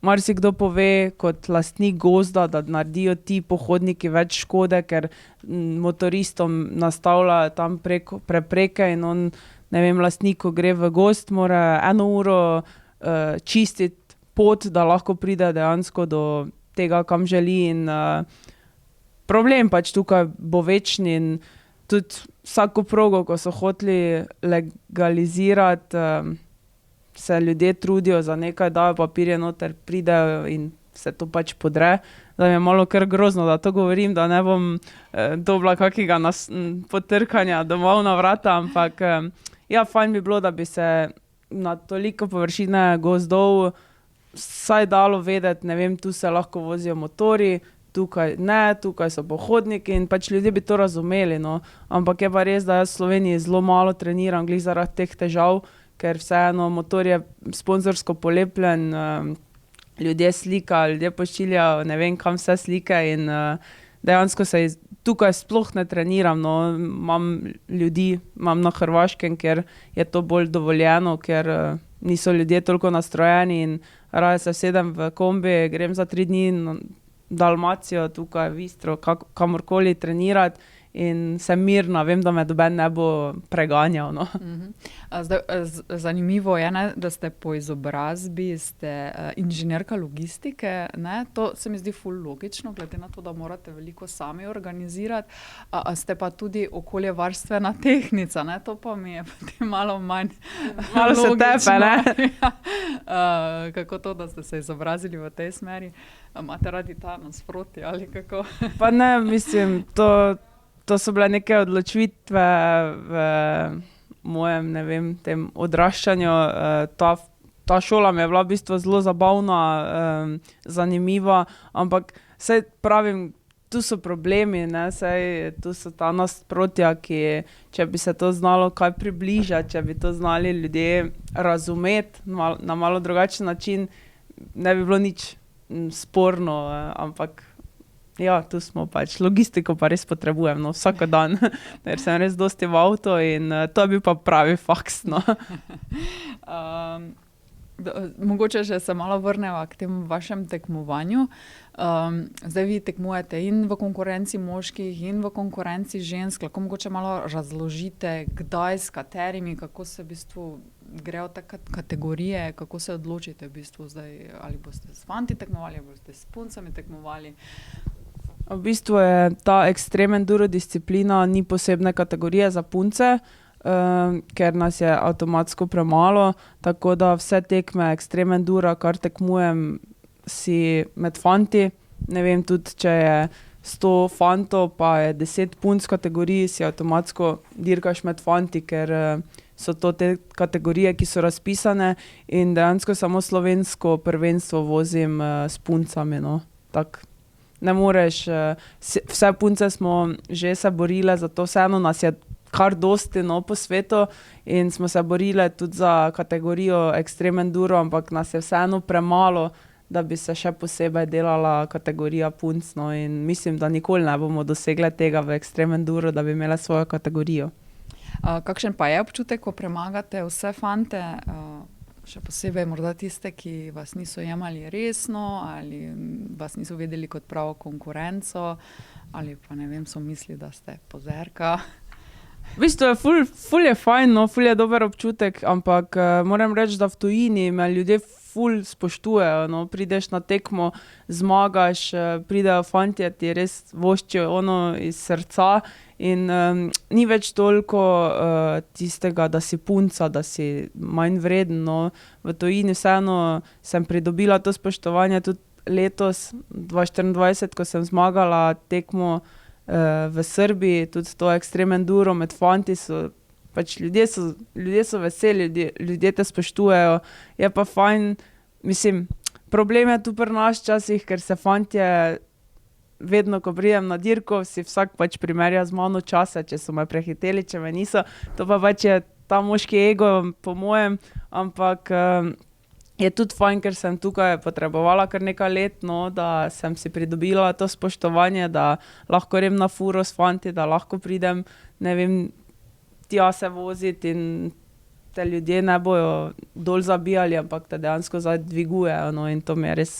marsikdo pove kot lastnik gozda, da naredijo ti pohodniki več škode, ker motoristom nastavljajo tam prepreke in on, ne vem, lastnik, ko gre v gozd, mora 1 uro čistiti pot, da lahko pride dejansko do tega, kam želi in problem pač tukaj bo večni in tudi vsako progo, ko so hoteli legalizirati, se ljudje trudijo za nekaj, dajo papirje noter, pridejo in se to pač podre. Da mi je malo kar grozno, da to govorim, da ne bom dobila kakega potrkanja domov na vrata, ampak ja, fajn bi bilo, da bi se na toliko površine gozdov vsaj dalo vedeti, ne vem, tu se lahko vozijo motorji, tukaj ne, tukaj so pohodniki in pač ljudje bi to razumeli, no. Ampak je pa res, da jaz v Sloveniji zelo malo treniram, glih zaradi teh težav, ker vseeno motor je sponzorsko polepljen, ljudje slikajo, ljudje pošiljajo, ne vem kam vse slike in dejansko se tukaj sploh ne treniram, no, imam na Hrvaškem, ker je to bolj dovoljeno, ker niso ljudje toliko nastrojeni in raje se sedem v kombi, grem za 3 dni na Dalmacijo, tukaj v Istro, kamorkoli trenirati in sem mirna, vem, da me noben ne bo preganjal, no. Zanimivo je, ne, da ste po izobrazbi, ste inženirka logistike, ne, to se mi zdi ful logično, glede na to, da morate veliko sami organizirati, ste pa tudi okoljevarstvena tehnica, ne, to pa mi je potem malo manj malo se tepe, ne. Kako to, da ste se izobrazili v tej smeri? Imate radi ta nasproti ali kako? Pa ne, mislim, to so bile neke odločitve v mojem, ne vem, tem odraščanju. Ta šola mi je bila v bistvu zelo zabavna, zanimiva, ampak saj pravim, tu so problemi, ne, saj tu so ta nasprotja, ki, če bi se to znalo kaj približati, če bi to znali ljudje razumeti na malo drugačen način, ne bi bilo nič sporno, ampak ja, tu smo pač, logistiko pa res potrebujem, no, vsak dan, ker sem res dosti v avtu in to je bil pa pravi faks, no. Mogoče še se malo vrneva k temu vašem tekmovanju. Zdaj vi tekmujete in v konkurenci moških in v konkurenci žensk, lahko mogoče malo razložite, kdaj, s katerimi, kako se v bistvu grejo te kategorije, kako se odločite v bistvu zdaj, ali boste s fanti tekmovali, ali boste s puncami tekmovali? V bistvu je ta extreme enduro disciplina ni posebne kategorije za punce, ker nas je avtomatsko premalo, tako da vse tekme extreme endura, kar tekmujem, si med fanti. Ne vem, tudi če je 100 fantov, pa je 10 punc kategorij, si avtomatsko dirkaš med fanti, ker so to te kategorije, ki so razpisane in dejansko samo slovensko prvenstvo vozim s puncami, no. Tako ne moreš, vse punce smo že se borile za to, vseeno nas je kar dosti, no, po svetu in smo se borile tudi za kategorijo extreme enduro, ampak nas je vseeno premalo, da bi se še posebej delala kategorija punc, no, in mislim, da nikoli ne bomo dosegle tega v extreme enduro, da bi imele svojo kategorijo. Kakšen pa je občutek, ko premagate vse fante, še posebej morda tiste, ki vas niso jemali resno ali vas niso vedeli kot pravo konkurenco ali pa ne vem, so mislili, da ste pozerka? V bistvu je ful je fajn, no, ful je dober občutek, ampak moram reči, da v tujini me ljudje ful spoštujejo, no, prideš na tekmo, zmagaš, pridejo fantje, ti res voščijo ono iz srca in ni več toliko tistega, da si punca, da si manj vreden, no. V tujini vseeno sem pridobila to spoštovanje tudi letos, 2024, ko sem zmagala tekmo v Srbiji, tudi to extreme enduro med fanti so, pač ljudje so veseli, ljudje te spoštujejo, je pa fajn, mislim, problem je tu pri nas včasih, ker se fantje vedno, ko pridem na dirko, si vsak pač primerja z mano čase, če so me prehiteli, če me niso, to pa pač je ta moški ego po mojem, ampak je tudi fajn, ker sem tukaj potrebovala kar nekaj let, no, da sem si pridobila to spoštovanje, da lahko grem na furo s fanti, da lahko pridem, ne vem, tja se voziti in te ljudje ne bojo dol zabijali, ampak te dejansko zdaj dvigujejo, no, in to mi je res,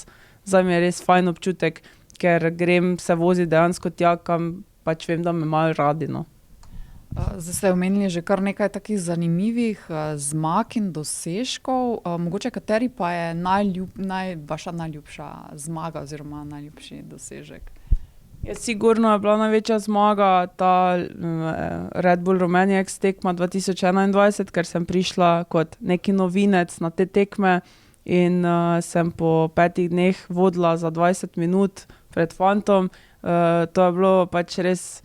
zdaj mi je res fajn občutek, ker grem se voziti dejansko tja, kam pač vem, da me imajo radi, no. Zdaj ste omenili že kar nekaj takih zanimivih zmag in dosežkov. Mogoče kateri pa je vaša najljubša zmaga oziroma najljubši dosežek? Ja, sigurno je bila največja zmaga ta Red Bull Romaniacs tekma 2021, ker sem prišla kot neki novinec na te tekme in sem po 5 dneh vodila za 20 minut pred fantom. To je bilo pač res,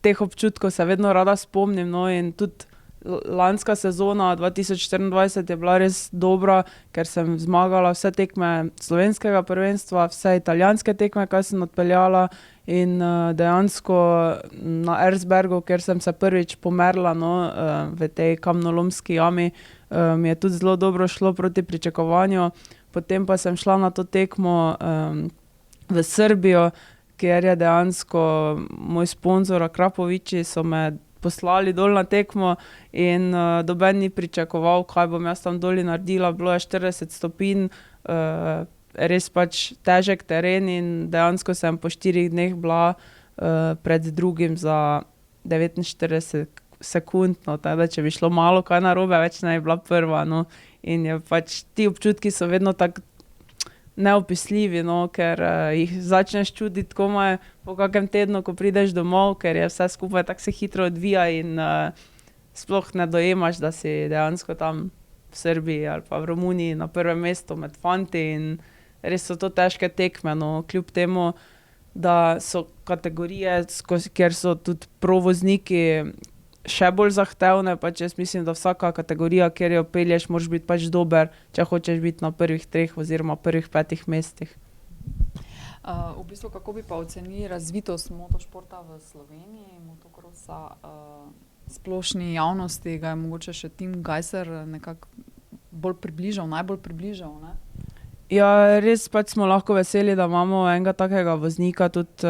teh občutkov se vedno rada spomnim, no, in tudi lanska sezona 2024 je bila res dobra, ker sem zmagala vse tekme slovenskega prvenstva, vse italijanske tekme, kaj sem odpeljala in dejansko na Erzbergu, kjer sem se prvič pomerila, no, v tej kamnolomski jami, mi je tudi zelo dobro šlo proti pričakovanju. Potem pa sem šla na to tekmo v Srbijo, kjer je dejansko moj sponzor Akrapoviči so me poslali dol na tekmo in noben ni pričakoval, kaj bom jaz tam doli naredila. Bilo je 40 stopinj, res pač težek teren in dejansko sem po 4 dneh bila pred drugim za 49 sekund, no, teda če bi šlo malo kaj narobe, več ne bi bila prva, no. In je pač, ti občutki so vedno tako neopisljivi, no, ker jih začneš čutiti komaj po kakem tednu, ko prideš domov, ker je vse skupaj tako se hitro odvija in sploh ne dojemaš, da si dejansko tam v Srbiji ali pa v Romuniji na prvem mestu med fanti in res so to težke tekme, no, kljub temu, da so kategorije, kjer so tudi pro vozniki še bolj zahtevne, pač jaz mislim, da vsaka kategorija, kjer jo pelješ, moraš biti pač dober, če hočeš biti na prvih 3 oziroma prvih 5 mestih. V bistvu, kako bi pa ocenili razvitost motošporta v Sloveniji, motokrosa, splošni javnosti, ga je mogoče še Tim Gajser nekako bolj približal, najbolj približal, ne? Ja, res pač smo lahko veseli, da imamo enega takega voznika, tudi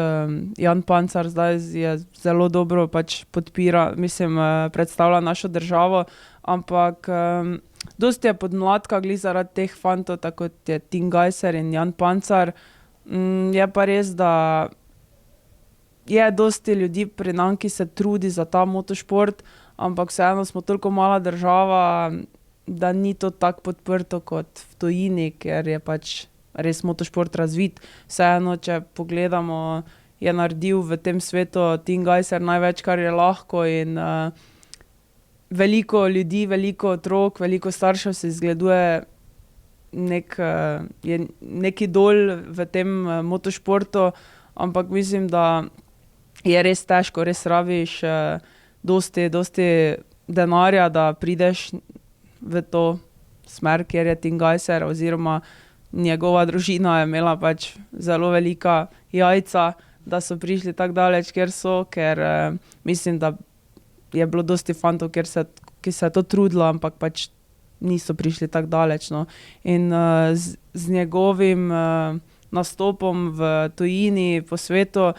Jan Pancar zdaj je zelo dobro pač podpira, mislim, predstavlja našo državo, ampak dosti je podmladka glih zaradi teh fantov, tako kot je Tim Gajser in Jan Pancar. Je pa res, da je dosti ljudi pri nam, ki se trudi za ta motošport, ampak vseeno smo toliko mala država, da ni to tako podprto kot v tujini, ker je pač res motošport razvit. Vseeno, če pogledamo je naredil v tem svetu Tim Gajser največ, kar je lahko in veliko ljudi, veliko otrok, veliko staršev se izgleduje je nek idol v tem motošportu, ampak mislim, da je res težko, res rabiš dosti denarja, da prideš v to smer, kjer je Tim Gajser, oziroma njegova družina je imela pač zelo velika jajca, da so prišli tako daleč, kjer so, ker mislim, da je bilo dosti fantov, ki se je to trudilo, ampak pač niso prišli tako daleč. No. In z njegovim nastopom v tujini, po svetu,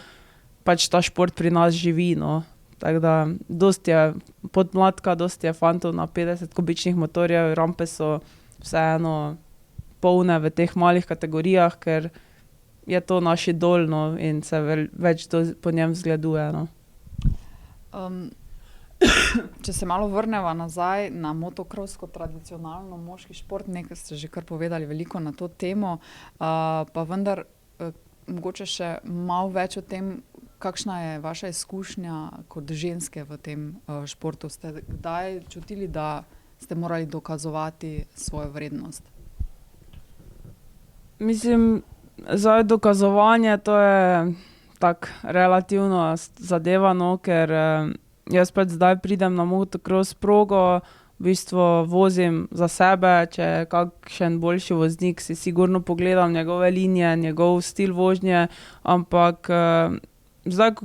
pač ta šport pri nas živi. No. Tako da dosti je podmladka, dosti je fantov na 50 kubičnih motorjev, rampe so vseeno polne v teh malih kategorijah, ker je to naš idol, no, in se več po njem zgleduje. No. Če se malo vrneva nazaj na motocross kot tradicionalno moški šport, nekaj ste že kar povedali veliko na to temo, pa vendar mogoče še malo več o tem, kakšna je vaša izkušnja kot ženske v tem športu. Ste kdaj čutili, da ste morali dokazovati svojo vrednost? Mislim, zdaj dokazovanje, to je tak relativno zadeva, no, ker jaz pač zdaj pridem na motocross progo, v bistvu vozim za sebe, če je kakšen boljši voznik, si sigurno pogledam njegove linije, njegov stil vožnje, ampak zdaj,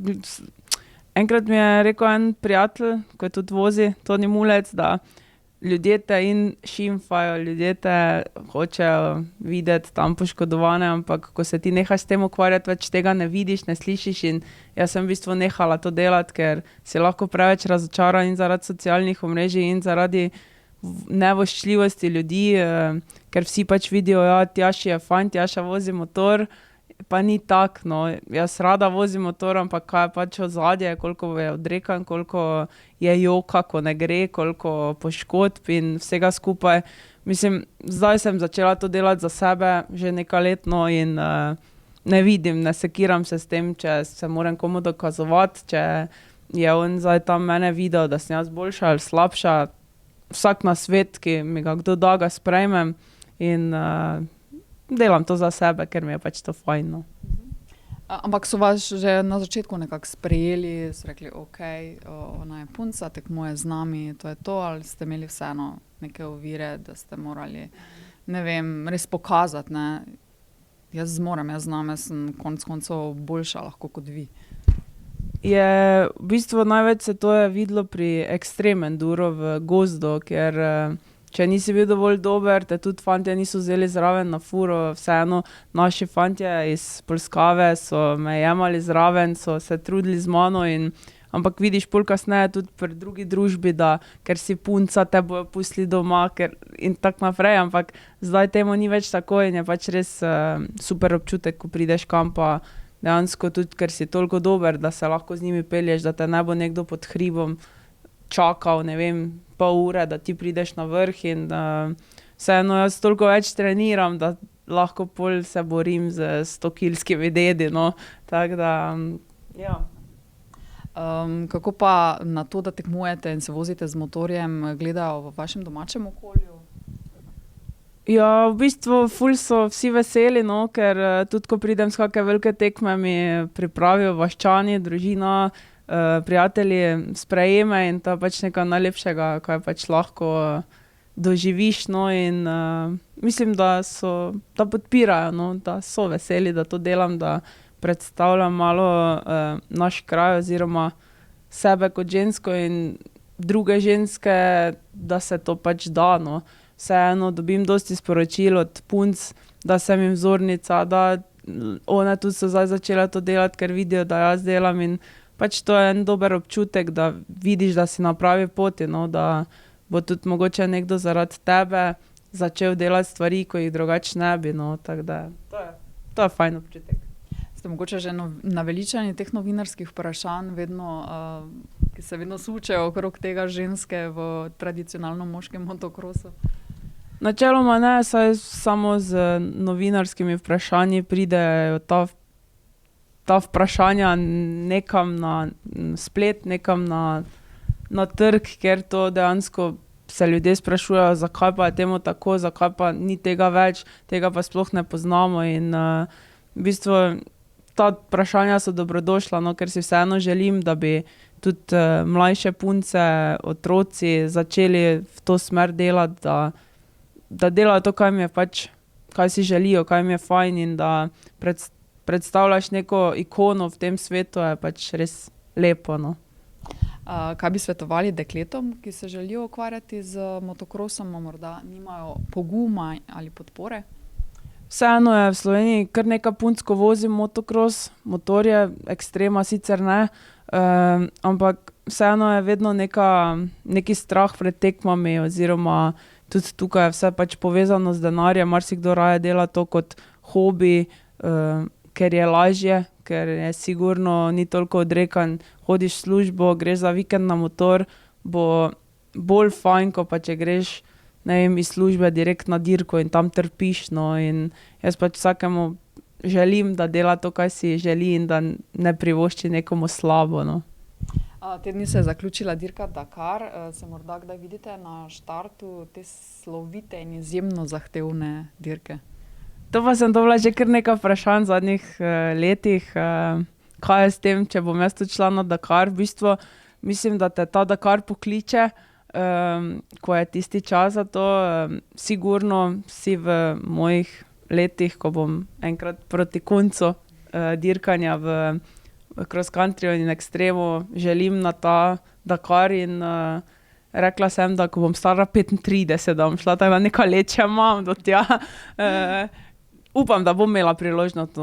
enkrat mi je rekel en prijatelj, ko tudi vozi, Toni Mulec, da ljudje te in šimfajo, ljudje te hočejo videti tam poškodovane, ampak ko se ti nehaš s tem ukvarjati, več tega ne vidiš, ne slišiš, in jaz sem v bistvu nehala to delati, ker si lahko preveč razočaran in zaradi socialnih omrežij in zaradi nevoščljivosti ljudi, ker vsi pač vidijo, ja, Tjaši je fajn, Tjaša vozi motor, pa ni tako, no. Jaz rada vozim motor, ampak kaj je pač ozadje, koliko je odrekanj, koliko je joka, ko ne gre, koliko poškodb in vsega skupaj. Mislim, zdaj sem začela to delati za sebe že nekaj let, no, in ne vidim, ne sekiram se s tem, če se moram komu dokazovati, če je on zdaj tam mene videl, da sem jaz boljša ali slabša. Vsak na svet, ki mi ga kdo da, ga sprejmem in delam to za sebe, ker mi je pač to fajn. No. Ampak so vas že na začetku nekako sprejeli, so rekli, ok, ona je punca, tekmuje z nami, to je to, ali ste imeli vseeno neke ovire, da ste morali, ne vem, res pokazati, ne? Jaz zmorem, jaz znam, jaz sem konec koncev boljša lahko kot vi. Je v bistvu največ se to je videlo pri ekstrem enduro v gozdu, ker če nisi bil dovolj dober, te tudi fantje niso vzeli zraven na furo, vseeno naši fantje iz Polskave so me jemali zraven, so se trudili z mano, ampak vidiš pol kasneje tudi pri drugi družbi, da ker si punca, te bojo pustili doma in tako naprej, ampak zdaj temu ni več tako in je pač res super občutek, ko prideš kam, pa dejansko tudi, ker si toliko dober, da se lahko z njimi pelješ, da te ne bo nekdo pod hribom čakal, ne vem, pol ure, da ti prideš na vrh in vseeno jaz toliko več treniram, da lahko pol se borim z 100-kilskimi dedi, no, tako da, ja. Kako pa na to, da tekmujete in se vozite z motorjem, gledajo v vašem domačem okolju? Ja, v bistvu ful so vsi veseli, no, ker tudi ko pridem s kakšne velike tekme, mi pripravijo vaščani, družina, prijatelji, sprejeme in to je pač nekaj najlepšega, kaj pač lahko doživiš, no, in mislim, da podpirajo, no, da so veseli, da to delam, da predstavljam malo naš kraj oziroma sebe kot žensko in druge ženske, da se to pač da, no. Vseeno dobim dosti sporočil od punc, da sem jim vzornica, da one tudi so zdaj začele to delati, ker vidijo, da jaz delam in pač to je en dober občutek, da vidiš, da si na pravi poti, no, da bo tudi mogoče nekdo zaradi tebe začel delati stvari, ko jih drugače ne bi, no, tako da to je fajn občutek. Ste mogoče že naveličani teh novinarskih vprašanj, ki se vedno sučejo okrog tega ženske v tradicionalno moškem motokrosu? Načeloma ne, saj samo z novinarskimi vprašanji pridejo ta vprašanja nekam na splet, nekam na trg, ker to dejansko se ljudje sprašujejo, zakaj pa je temu tako, zakaj pa ni tega več, tega pa sploh ne poznamo in v bistvu ta vprašanja so dobrodošla, no, ker si vseeno želim, da bi tudi mlajše punce, otroci začeli v to smer delati, da delajo to, kaj jim je pač, kaj si želijo, kaj jim je fajn in da predstavljaš neko ikono v tem svetu, je pač res lepo, no. Kaj bi svetovali dekletom, ki se želijo ukvarjati z motokrosom, morda nimajo poguma ali podpore? Vseeno je v Sloveniji kar nekaj punc, ko vozi motokros, motorje, ekstrema sicer ne, ampak vseeno je vedno neki strah pred tekmami oziroma tudi tukaj je vse pač povezano z denarjem, marsikdo raje dela to kot hobi, ker je lažje, ker je sigurno ni toliko odrekanj, hodiš v službo, greš za vikend na motor, bo bolj fajn, ko pa če greš, ne vem, iz službe direkt na dirko in tam trpiš, no, in jaz pač vsakemu želim, da dela to, kaj si želi in da ne privošči nekomu slabo, no. Te dni se je zaključila dirka Dakar, se morda kdaj vidite na štartu te slovite in izjemno zahtevne dirke? To pa sem dobila že kar nekaj vprašanj v zadnjih letih, kaj je s tem, če bom jaz tudi šla na Dakar. V bistvu mislim, da te ta Dakar pokliče, ko je tisti čas za to. Sigurno si v mojih letih, ko bom enkrat proti koncu dirkanja v cross countryju in ekstremu, želim na ta Dakar in rekla sem, da ko bom stara 35, da bom šla tako na neka let, če imam do tja. Upam, da bom imela priložnost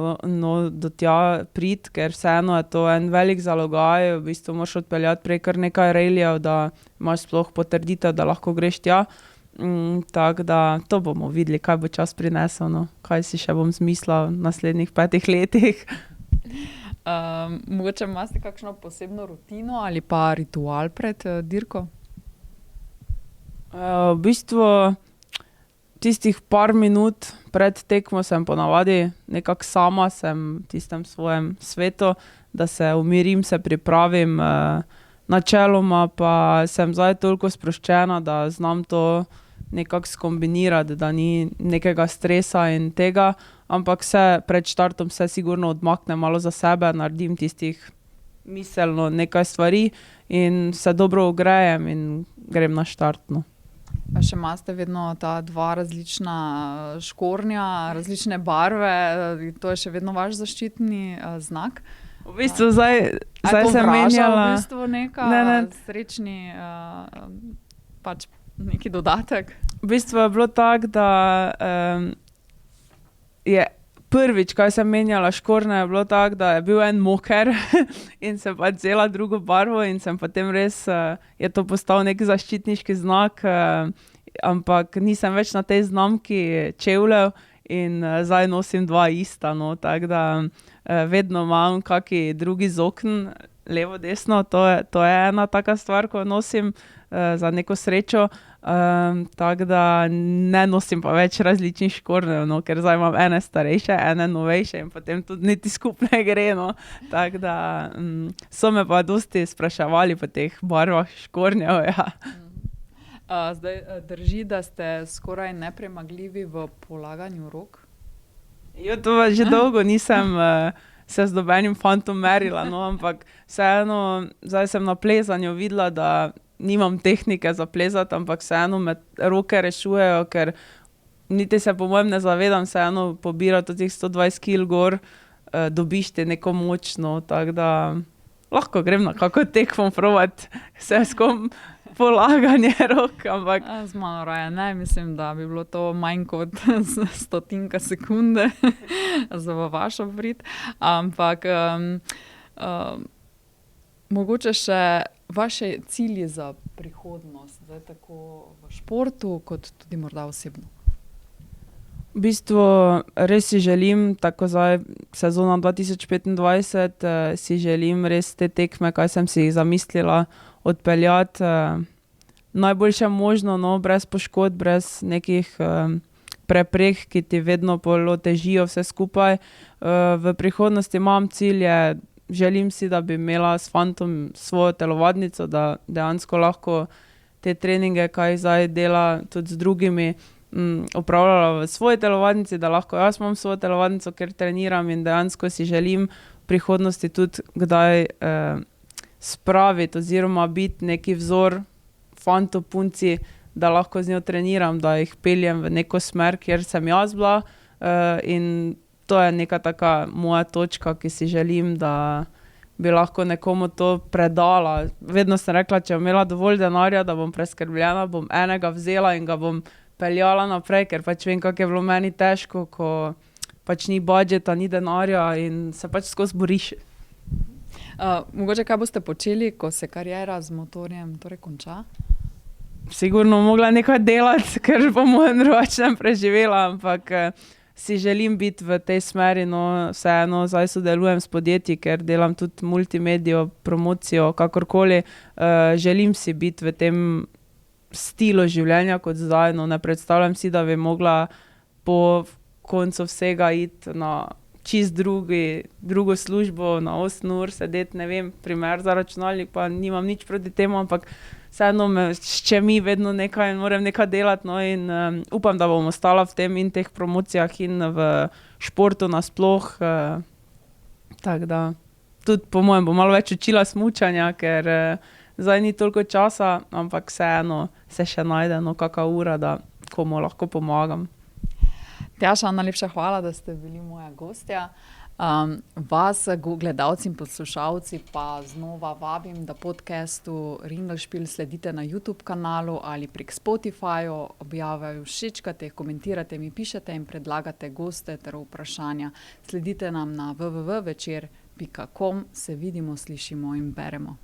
do tja priti, ker vseeno je to en velik zalogaj, v bistvu moraš odpeljati prej kar nekaj rallyjev, da imaš sploh potrditev, da lahko greš tja. Tako da to bomo videli, kaj bo čas prinesel, no. Kaj si še bom zmislila v naslednjih 5 letih. Mogoče imate kakšno posebno rutino ali pa ritual pred dirko? V bistvu tistih par minut pred tekmo sem ponavadi nekako sama, sem v tistem svojem svetu, da se umirim, se pripravim, načeloma pa sem zdaj toliko sproščena, da znam to nekako skombinirati, da ni nekega stresa in tega, ampak pred štartom se sigurno odmaknem malo za sebe, naredim tistih miselno nekaj stvari in se dobro ogrejem in grem na štart, no. Pa še imate vedno ta dva različna škornja, različne barve, to je še vedno vaš zaščitni znak? V bistvu zdaj sem menjala. V bistvu neka srečni pač neki dodatek? V bistvu je bilo tako, da je prvič, kaj sem menjala škornje, je bilo tako, da je bil en moker in sem pač vzela drugo barvo in sem potem res, je to postal nek zaščitniški znak, ampak nisem več na tej znamki čevljev in zdaj nosim dva ista, no, tako da vedno imam kaki drugi zokn, levo, desno, to je ena taka stvar, ko nosim za neko srečo, tako da ne nosim pa več različnih škornjev, no, ker zdaj imam ene starejše, ene novejše in potem tudi niti skupaj ne gre, no, tako da so me pa dosti spraševali po teh barvah škornjev, ja. Zdaj drži, da ste skoraj nepremagljivi v polaganju rok? Jo, to pa že dolgo nisem se z nobenim fantom merila, no, ampak vseeno, zdaj sem na plezanju videla, da nimam tehnike za plezati, ampak vseeno me roke rešujejo, ker niti se po mojem ne zavedam, vseeno pobirati teh 120 kg gor, dobiš ti neko moč, no, tako da lahko grem na kako tekmo probati se s kom polaganje rok, ampak... Z malo raje ne, mislim, da bi bilo to manj kot 100 sekunde za vašo prid, ampak mogoče še vaše cilji za prihodnost, zdaj tako v športu, kot tudi morda osebno? V bistvu res si želim, tako zdaj sezona 2025, si želim res te tekme, kaj sem si jih zamislila, odpeljati najboljše možno, no, brez poškodb, brez nekih preprek, ki ti vedno bolj otežijo vse skupaj. V prihodnosti imam cilje, želim si, da bi imela s fantom svojo telovadnico, da dejansko lahko te treninge, kaj zdaj dela tudi z drugimi, opravljala v svoji telovadnici, da lahko jaz imam svojo telovadnico, ker treniram in dejansko si želim v prihodnosti tudi kdaj spraviti oziroma biti neki vzor fantu, punci, da lahko z njo treniram, da jih peljem v neko smer, kjer sem jaz bila, in to je neka taka moja točka, ki si želim, da bi lahko nekomu to predala. Vedno sem rekla, če bom imela dovolj denarja, da bom preskrbljena, bom enega vzela in ga bom peljala naprej, ker pač vem, kako je bilo meni težko, ko pač ni budžeta, ni denarja in se pač skozi boriš. Mogoče kaj boste počeli, ko se kariera z motorjem torej konča? Sigurno mogla nekaj delati, ker bomo drugače preživela, ampak si želim biti v tej smeri, no vseeno zdaj sodelujem s podjetji, ker delam tudi multimedijo, promocijo, kakorkoli. Želim si biti v tem stilu življenja kot zdaj, no ne predstavljam si, da bi mogla po koncu vsega iti na čist drugo službo, na 8 ur sedeti, ne vem, primer za računalnik, pa nimam nič proti temu, ampak vseeno me ščemi vedno nekaj in moram nekaj delati, no in upam, da bom ostala v tem in teh promocijah in v športu nasploh, tako da tudi po mojem bom malo več učila smučanja, ker zdaj ni toliko časa, ampak vseeno se še najde kakšna ura, da komu lahko pomagam. Tjaša, najlepša hvala, da ste bili moja gostja. Vas, gledalci in poslušalci, pa znova vabim, da podcastu Ringelspiel sledite na YouTube kanalu ali prek Spotifyju, objavljaju všečkate, komentirate, mi pišete in predlagate goste ter vprašanja. Sledite nam na www.večer.com, se vidimo, slišimo in beremo.